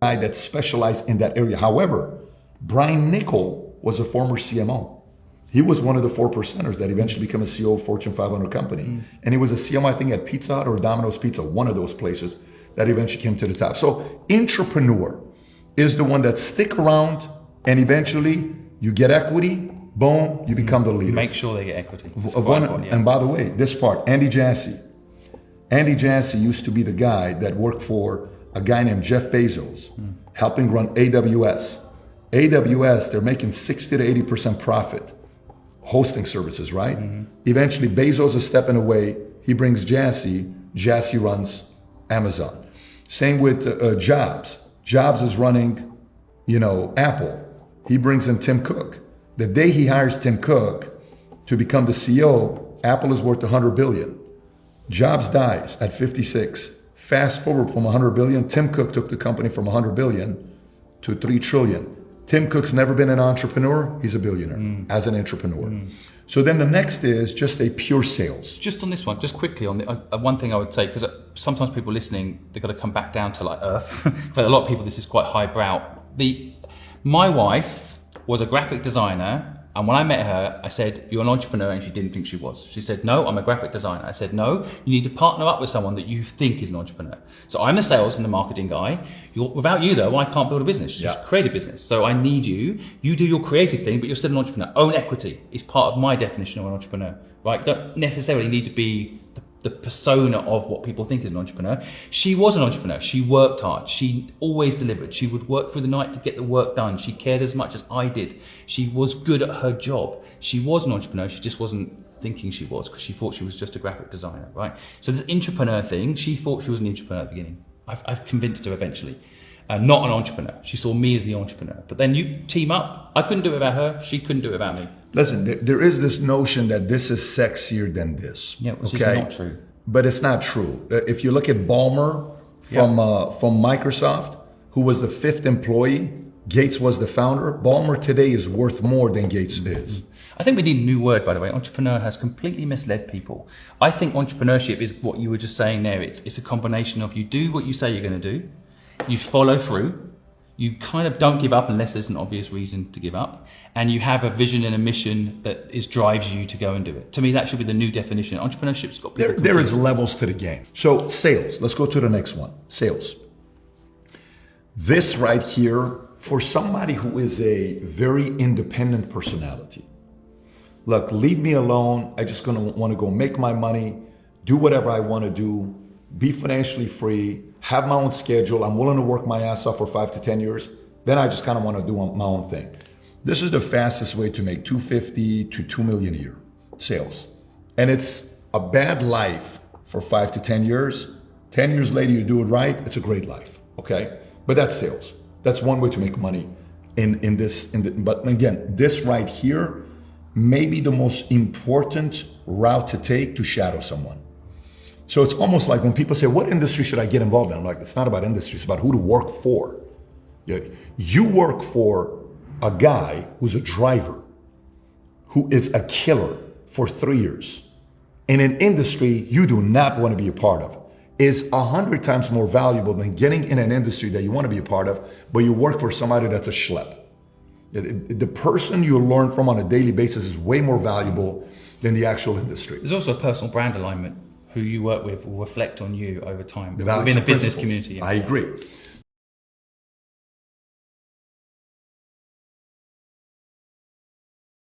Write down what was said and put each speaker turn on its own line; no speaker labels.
guy that specialized in that area. However, Brian Nichol was a former CMO. He was one of the 4%ers that eventually became a CEO of Fortune 500 company. And he was a CMO, I think, at Pizza Hut or Domino's Pizza, one of those places that eventually came to the top. So entrepreneur is the one that stick around and eventually you get equity, boom, you become the leader.
Make sure they get equity.
And by the way, this part, Andy Jassy. Andy Jassy used to be the guy that worked for a guy named Jeff Bezos, helping run AWS. AWS, they're making 60 to 80% profit. Hosting services, right? Eventually, Bezos is stepping away. He brings Jassy. Jassy runs Amazon. Same with Jobs. Jobs is running, Apple. He brings in Tim Cook. The day he hires Tim Cook to become the CEO, Apple is worth 100 billion. Jobs dies at 56. Fast forward from 100 billion, Tim Cook took the company from 100 billion to 3 trillion. Tim Cook's never been an entrepreneur. He's a billionaire as an entrepreneur. So then the next is just a pure sales.
Just on this one, just quickly on the one thing I would say, because sometimes people listening, they've got to come back down to like earth. For a lot of people, this is quite highbrow. My wife was a graphic designer. And when I met her, I said, "You're an entrepreneur," and she didn't think she was. She said, "No, I'm a graphic designer." I said, "No, you need to partner up with someone that you think is an entrepreneur." So I'm the sales and the marketing guy. Without you though, I can't build a business, just create a business. So I need you. You do your creative thing, but you're still an entrepreneur. Own equity is part of my definition of an entrepreneur, right? You don't necessarily need to be the persona of what people think is an entrepreneur. She was an entrepreneur. She worked hard. She always delivered. She would work through the night to get the work done. She cared as much as I did. She was good at her job. She was an entrepreneur. She just wasn't thinking she was because she thought she was just a graphic designer, right? So this entrepreneur thing, she thought she was an entrepreneur at the beginning. I've convinced her eventually. Not an entrepreneur. She saw me as the entrepreneur. But then you team up. I couldn't do it without her. She couldn't do it without me.
Listen, there is this notion that this is sexier than this.
Yeah, which is not true.
But it's not true. If you look at Ballmer from Microsoft, who was the 5th employee, Gates was the founder. Ballmer today is worth more than Gates is.
I think we need a new word, by the way. Entrepreneur has completely misled people. I think entrepreneurship is what you were just saying there. It's a combination of you do what you say you're going to do, you follow through, you kind of don't give up unless there's an obvious reason to give up, and you have a vision and a mission that drives you to go and do it. To me, that should be the new definition. Entrepreneurship's got people.
There is levels to the game. So sales, let's go to the next one. Sales. This right here, for somebody who is a very independent personality. Look, leave me alone. I just want to go make my money, do whatever I want to do, be financially free, have my own schedule. I'm willing to work my ass off for 5 to 10 years. Then I just kind of want to do my own thing. This is the fastest way to make $250 to $2 million a year sales. And it's a bad life for 5 to 10 years. 10 years later, you do it right. It's a great life. Okay. But that's sales. That's one way to make money in this. But again, this right here may be the most important route to take to shadow someone. So it's almost like when people say, what industry should I get involved in? I'm like, it's not about industry, it's about who to work for. You work for a guy who's a driver, who is a killer for 3 years. In an industry you do not want to be a part of. Is 100 times more valuable than getting in an industry that you want to be a part of, but you work for somebody that's a schlep. The person you learn from on a daily basis is way more valuable than the actual industry.
There's also a personal brand alignment. Who you work with will reflect on you over time within a business community.
I agree.